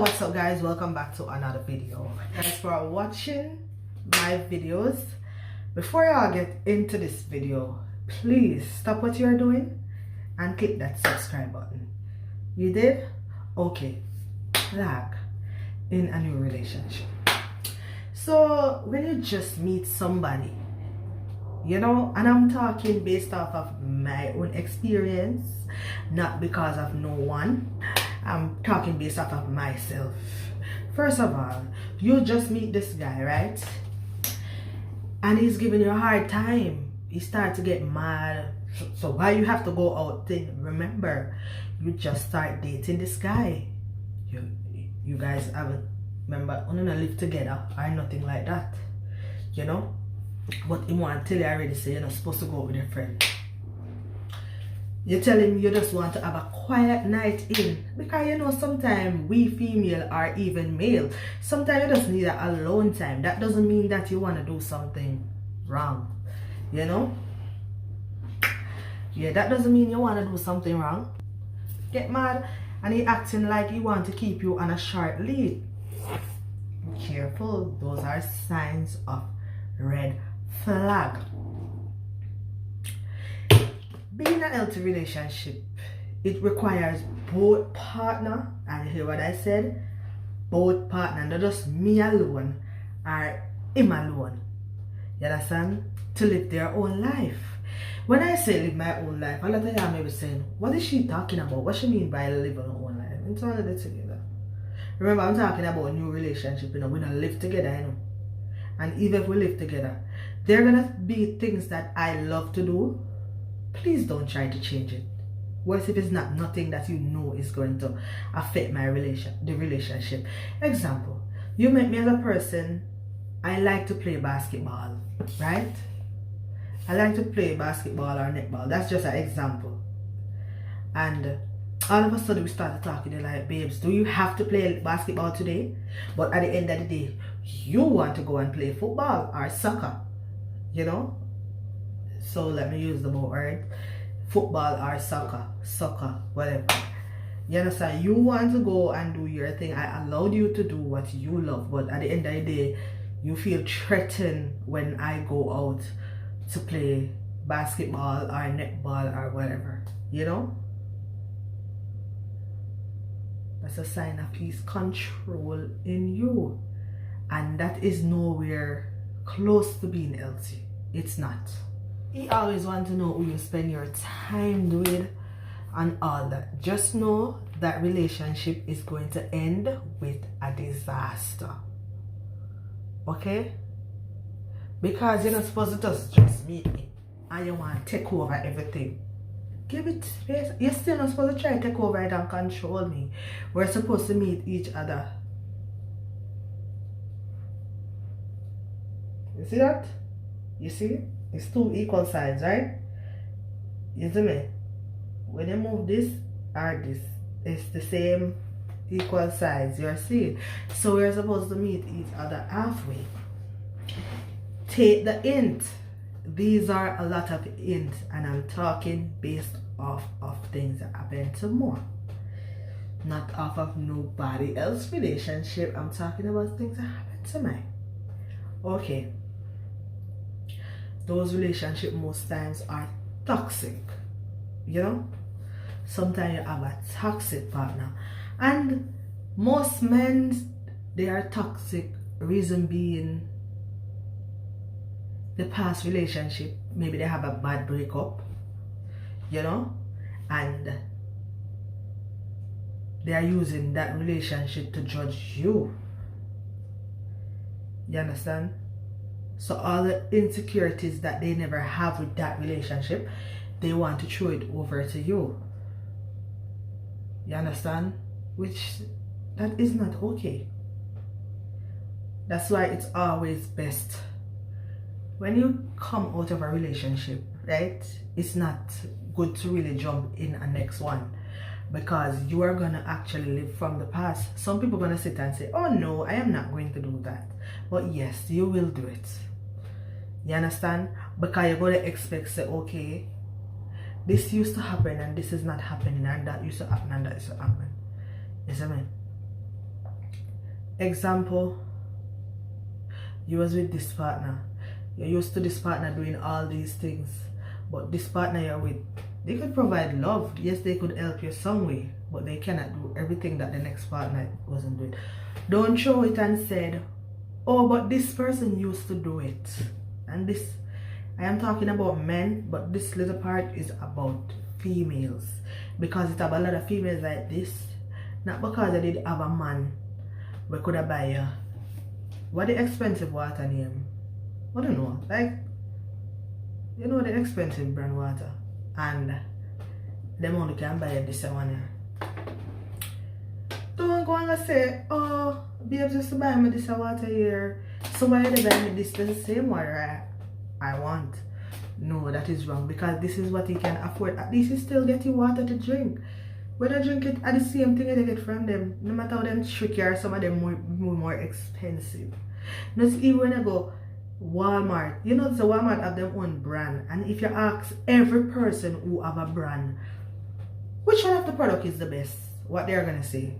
What's up guys, welcome back to another video. Thanks for watching my videos. Before y'all get into this video, please stop what you're doing and click that subscribe button. You did? Okay. Like in a new relationship. So when you just meet somebody, you know, and I'm talking based off of my own experience, not because of no one. I'm talking based off of myself. First of all, you just meet this guy, right? And he's giving you a hard time. He starts to get mad. So why you have to go out then? Remember, you just start dating this guy. You guys haven't, remember, you don't live together or nothing like that. You know? But he want to tell you already, say you're not supposed to go out with your friend. You tell him you just want to have a quiet night in. Because you know sometimes we female or even male, sometimes you just need an alone time. That doesn't mean that you want to do something wrong. You know? Yeah, that doesn't mean you want to do something wrong. Get mad and he acting like he want to keep you on a short lead. Be careful. Those are signs of red flag. Being in a healthy relationship, it requires both partner, and you hear what I said? Both partner, not just me alone or him alone. You understand? To live their own life. When I say live my own life, a lot of y'all may be saying, what is she talking about? What she mean by living her own life? It's all of it together. Remember, I'm talking about new relationship, you know, we don't live together, you know. And even if we live together, there are gonna be things that I love to do. Please don't try to change it. What if it's not nothing that you know is going to affect the relationship? Example, you met me as a person, I like to play basketball, right? I like to play basketball or netball. That's just an example. And all of a sudden we started talking, they're like, babes, do you have to play basketball today? But at the end of the day, you want to go and play football or soccer, you know? So let me use the word football or soccer, whatever. You understand? You want to go and do your thing. I allowed you to do what you love, but at the end of the day, you feel threatened when I go out to play basketball or netball or whatever, you know? That's a sign of his control in you, and that is nowhere close to being healthy. It's not. He always wants to know who you spend your time with and all that. Just know that relationship is going to end with a disaster. Okay? Because you're not supposed to just meet me and you want to take over everything. Give it space. You're still not supposed to try to take over it and control me. We're supposed to meet each other. You see that? You see? It's two equal sides, right? You see me? When you move this or this, it's the same equal sides. You're seeing? So we're supposed to meet each other halfway. Take the hint. These are a lot of hints, and I'm talking based off of things that happen to more. Not off of nobody else's relationship. I'm talking about things that happen to me. Okay. Those relationships most times are toxic, you know. Sometimes you have a toxic partner, and most men, they are toxic. Reason being, the past relationship, maybe they have a bad breakup, you know, and they are using that relationship to judge you. You understand? So all the insecurities that they never have with that relationship, they want to throw it over to you. You understand? Which, that is not okay. That's why it's always best when you come out of a relationship, right? It's not good to really jump in a next one, because you are going to actually live from the past. Some people are going to sit and say, oh no, I am not going to do that. But yes, you will do it. You understand? Because you're going to expect, say, okay, this used to happen and this is not happening, and that used to happen and that used to happen. You see me? Example, you was with this partner. You're used to this partner doing all these things. But this partner you're with, they could provide love. Yes, they could help you some way, but they cannot do everything that the next partner wasn't doing. Don't throw it and said, oh, but this person used to do it. And this, I am talking about men, but this little part is about females. Because it's about a lot of females like this. Not because I did have a man we could have buy you. What the expensive water name? I don't know. Like, you know the expensive brand water. And them only can buy this one here. Don't go and say, oh, babes just to buy me this water here. Somebody they buy me this the same water I want. No, that is wrong, because this is what he can afford. At least he still getting water to drink. When I drink it at the same thing they get from them, no matter how them tricky or some of them more expensive. Not even when I go Walmart, you know the Walmart have their own brand, and if you ask every person who have a brand which one of the product is the best, what they're gonna say?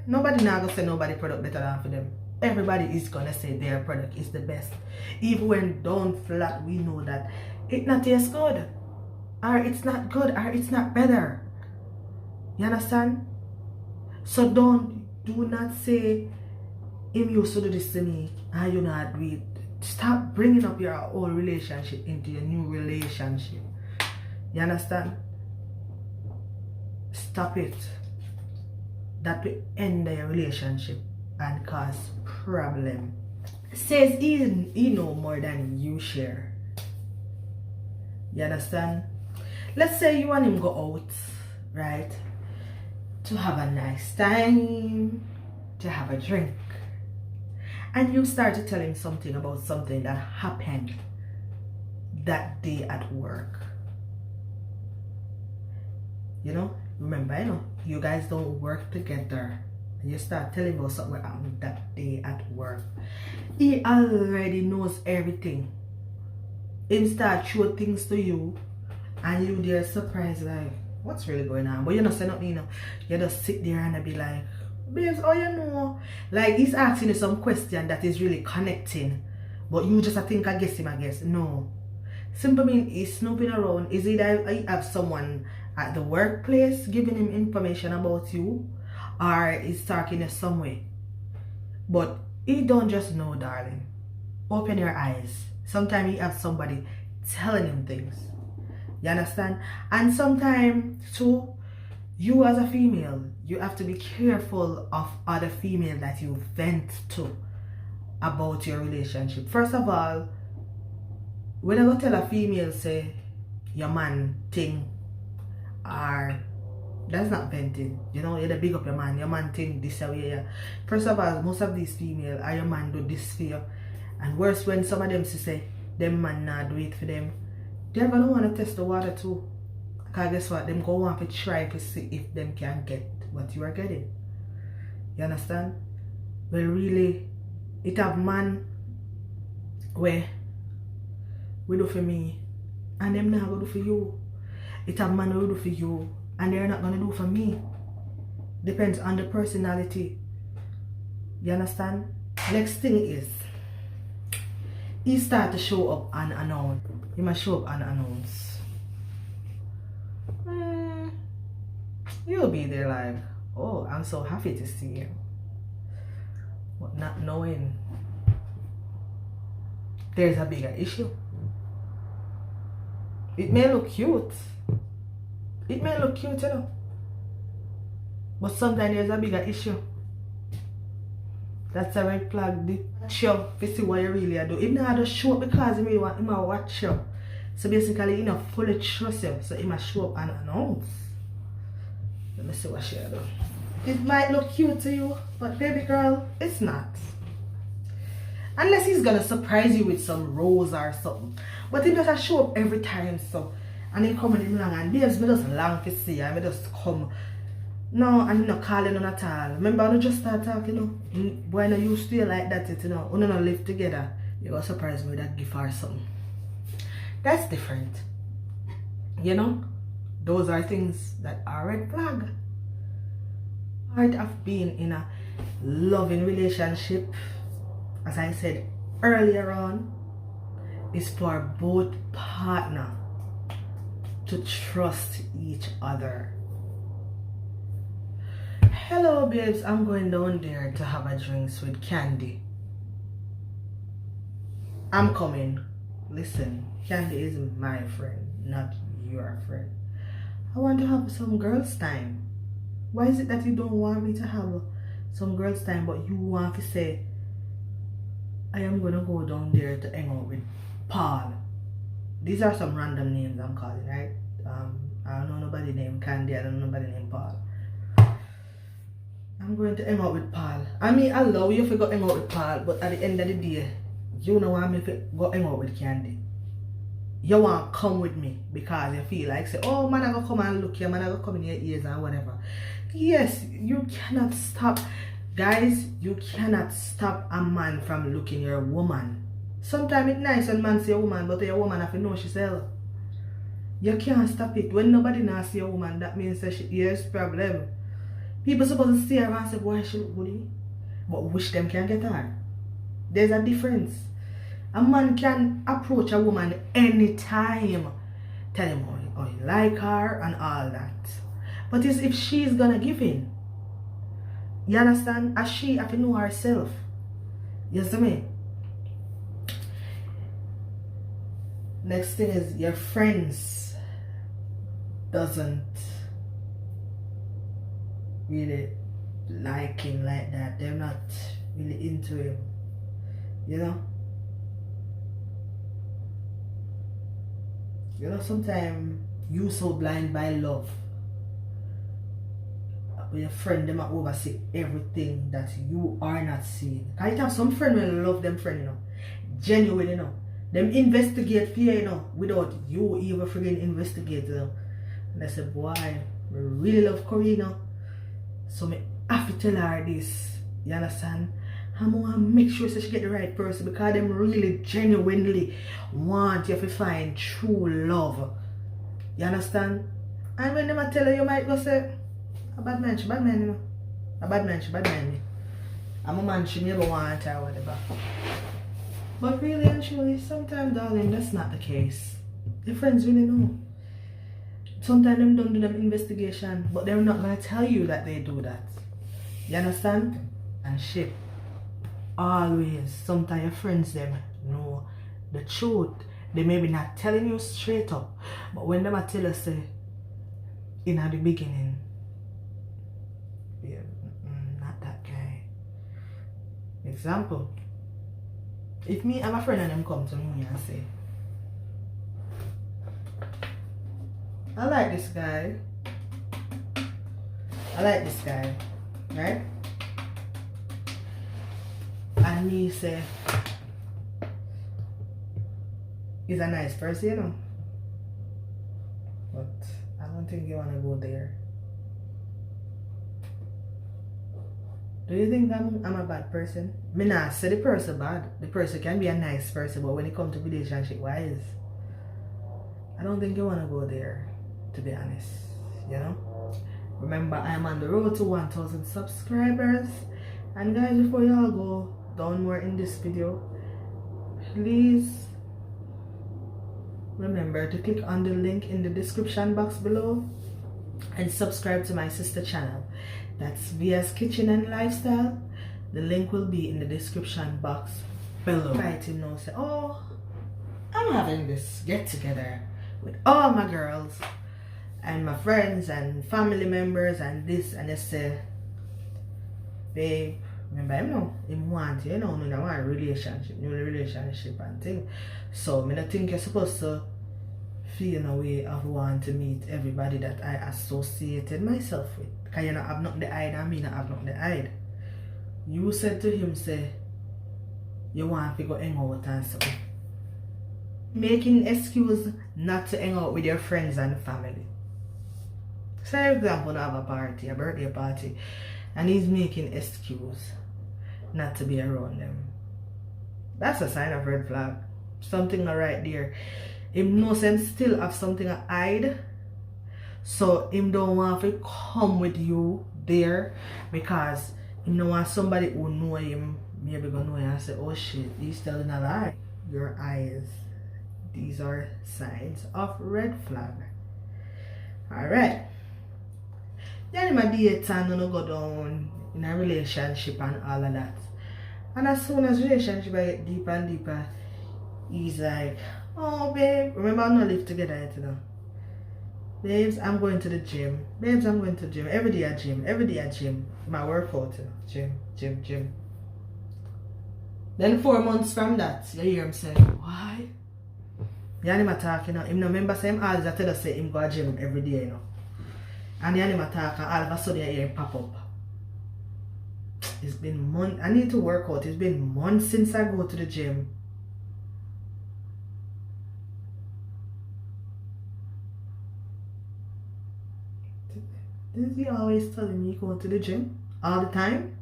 Nobody now gonna say nobody product better than for them. Everybody is gonna say their product is the best. Even when down flat, we know that it not tastes good, or it's not good, or it's not better. You understand? So do not say him used to do this to me and you not do it. Stop bringing up your old relationship into your new relationship. You understand? Stop it. That will end your relationship and cause problem. Says he know more than you share. You understand? Let's say you and him go out, right? To have a nice time, to have a drink. And you start to tell him something about something that happened that day at work. You know, remember, you guys don't work together. And you start telling about something that happened that day at work. He already knows everything. He start show things to you, and you there surprised like, what's really going on? But you don't say nothing, You just sit there and be like, babes, oh, you know. Like, he's asking you some question that is really connecting. But you just think, I guess. No. Simple mean he's snooping around. Is it that you have someone at the workplace giving him information about you? Or he's talking in some way? But he don't just know, darling. Open your eyes. Sometimes you have somebody telling him things. You understand? And sometimes too, you as a female, you have to be careful of other female that you vent to about your relationship. First of all, when I go tell a female say your man thing, or that's not venting, you the big up your man thing this way. Yeah. First of all, most of these female are your man do this for you. And worse, when some of them say them man not do it for them, they're gonna want to test the water too. Because guess what? Them go want to try to see if them can get what you are getting. You understand? Well, really, it have man where we do for me and them not gonna do for you. It have man who do for you and they're not gonna do for me. Depends on the personality. You understand? Next thing is, he start to show up unannounced. He must show up unannounced. You'll be there like, oh, I'm so happy to see him. But not knowing there's a bigger issue. It may look cute. It may look cute, but sometimes there's a bigger issue. That's a red flag. The show to see what you really do. He not just show up because he really want him to watch you. So basically, he not fully trust you. So he must show up unannounced. Let me see what she do. It might look cute to you, but baby girl, it's not. Unless he's gonna surprise you with some rose or something. But he doesn't show up every time, so. And he come in him long and babes, me just long to see and me just come. No, I'm not calling on at all. Remember, I just start talking, When you stay like that, when you don't live together, you gonna surprise me with that gift or something. That's different. Those are things that are red flag. Part of being in a Loving relationship, as I said earlier on, is for both partner to trust each other. Hello babes, I'm going down there to have a drinks with Candy. I'm coming. Listen, Candy is my friend, not your friend. I want to have some girls time. Why is it that you don't want me to have some girls time, but you want to say, I am gonna go down there to hang out with Paul? These are some random names I'm calling, right? I don't know nobody named Candy, I don't know nobody named Paul. I'm going to hang out with Paul. I mean, I allow you to go hang out with Paul, but at the end of the day, you don't want me to go hang out with Candy. You want to come with me because you feel like, say, oh man, I go come and look here, man, I go come in your ears and whatever. Yes, you cannot stop. Guys, you cannot stop a man from looking your woman. Sometimes it's nice when man see a woman, but your woman have to know herself. You can't stop it. When nobody not see a woman, that means that here's problem. People supposed to see her and say, boy, she look good. But wish them can get her. There's a difference. A man can approach a woman anytime. Tell him how you like her and all that. But it's if she's gonna give in. You understand? As she have to know herself. You see me? Next thing is your friends doesn't really like him like that. They're not really into him. You know? You know, sometimes you so blind by love. When your friend them are oversee everything that you are not seeing. I have some friend will love them friend, you know. Genuine, you know. Them investigate for you, you know, without you even friggin' investigate, you know. And I said, boy, I really love Corina. So me have to tell her this. You understand? I'm gonna make sure so she get the right person because them really genuinely want you to find true love. You understand? And when them tell her, you might go say, a bad man, you know. A bad man, me. I'm a man, she never want her or whatever. But really and truly, sometimes, darling, that's not the case. Your friends really know. Sometimes them don't do them investigation, but they're not gonna tell you that they do that. You understand? And shit. Always, sometimes your friends them know the truth. They may be not telling you straight up, but when them tell us say in the beginning, yeah, not that guy. Example. If me and my friend and them come to me and say, I like this guy, right? And me say, he's a nice person, you know. But I don't think you want to go there. Do you think I'm a bad person? Me not say the person bad. The person can be a nice person, but when it comes to relationship wise, I don't think you want to go there, to be honest. You know? Remember, I'm on the road to 1,000 subscribers. And guys, before y'all go down more in this video, please remember to click on the link in the description box below and subscribe to my sister channel. That's Via's Kitchen and Lifestyle. The link will be in the description box below. Right, you know, say, oh, I'm having this get together with all my girls and my friends and family members and this, and they say, babe, remember him now, him want you know, I want a relationship, new relationship and thing. So I don't think you're supposed to feel in a way of want to meet everybody that I associated myself with. Because you not have nothing to hide and me not have nothing to hide. You said to him, say, you want to go hang out and so. Making excuse not to hang out with your friends and family. Say, for example, you have a party, a birthday party, and he's making excuse not to be around them. That's a sign of red flag. Something right there. Him knows him still have something to hide. So him don't want to come with you there because You know, want somebody who know him, maybe gonna know him and say, oh shit, he's telling a lie. Your eyes. These are signs of red flag. Alright. Then my date and no go down in a relationship and all of that. And as soon as relationship I get deeper and deeper, he's like, oh babe, remember I'm not live together yet, you know. Babes, I'm going to the gym. Babes, I'm going to the gym. Every day at gym. Every day at gym. My workout, you know. Gym. Then 4 months from that, you hear him say, why? The animal talk, you know. Him no remember say him always tell us say him go to gym every day, you know. And the animal talk and all of a sudden you hear him pop up. It's been months. I need to work out. It's been months since I go to the gym. Is he always telling me go to the gym? All the time?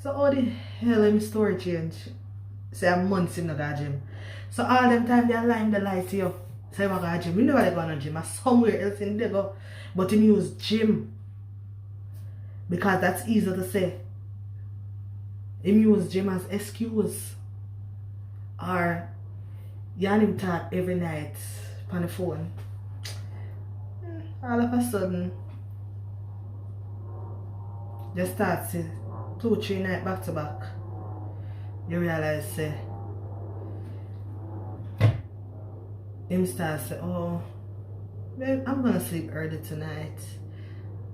So how the hell him story change? Say a month in the gym. So all them time they lying the lie to you. Say I'm going to gym. You know they go to gym. I'm somewhere else in there go. But him use gym. Because that's easy to say. Him use gym as excuse. Or you and him talk every night on the phone. All of a sudden, just start see 2-3 nights back to back. You realize say him start say, oh babe, I'm gonna sleep early tonight.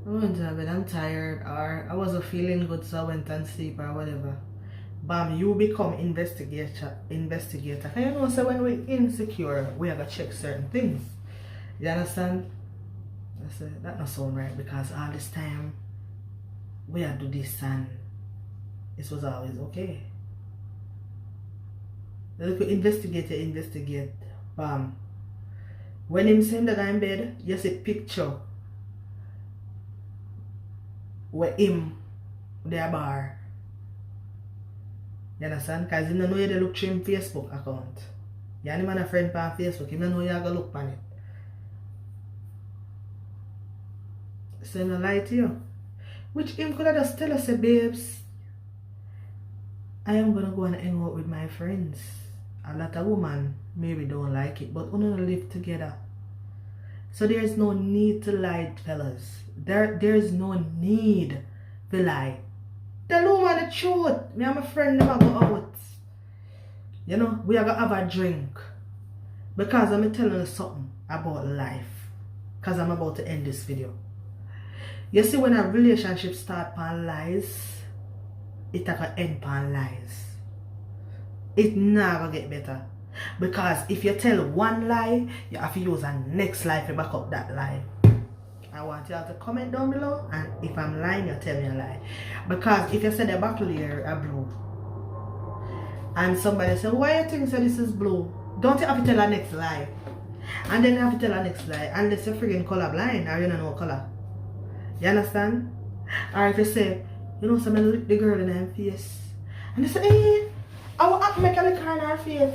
I went to bed, I'm tired, or I wasn't feeling good so I went and sleep or whatever. Bam, you become investigator. And you know so when we're insecure, we have to check certain things. You understand? I said, that not sound right because all this time we had to do this and it was always okay. Then we investigate, bam. When him send the guy in bed, you see picture with him their bar. You understand? Because you don't know you look through him Facebook account. You and him and a friend on Facebook, you don't know you have to look on it. So no lie to you. Which him could have just tell us, babes, I am gonna go and hang out with my friends. A lot of women maybe don't like it, but we don't live together. So there's no need to lie, fellas. There's no need to lie. Tell woman the truth. Me and my friend never go out. You know, we are gonna have a drink. Because I'm telling you something about life. Because I'm about to end this video. You see, when a relationship starts on lies, it can end on lies. It never get better. Because if you tell one lie, you have to use a next lie to back up that lie. I want you all to comment down below, and if I'm lying, you tell me a lie. Because if you say the bottle here are blue, and somebody say, why you think so this is blue? Don't you have to tell a next lie? And then you have to tell a next lie, unless you're freaking color blind or you don't know color. You understand? Or if you say, you know, somebody look the girl in her face, and they say, hey, I will have to make a look in her face.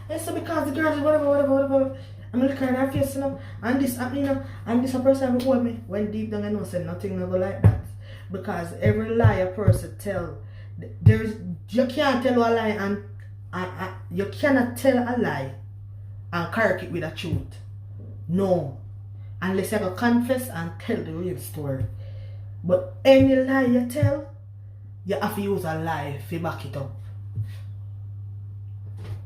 And so because the girl is whatever, I'm looking at her face, you know, and this happening, you know, and this a person who hold me. When deep down I know say nothing never like that. Because every lie a person tell, you can't tell a lie and you cannot tell a lie and correct it with a truth. No. Unless you go confess and tell the real story. But any lie you tell, you have to use a lie to back it up.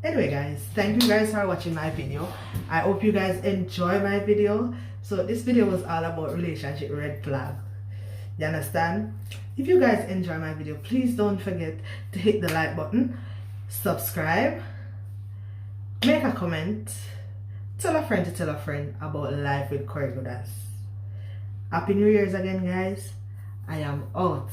Anyway guys, thank you guys for watching my video. I hope you guys enjoy my video. So this video was all about relationship red flag. You understand? If you guys enjoy my video, please don't forget to hit the like button, subscribe, make a comment, tell a friend to tell a friend about life with Corey Goodaz. Happy New Year's again guys. I am out.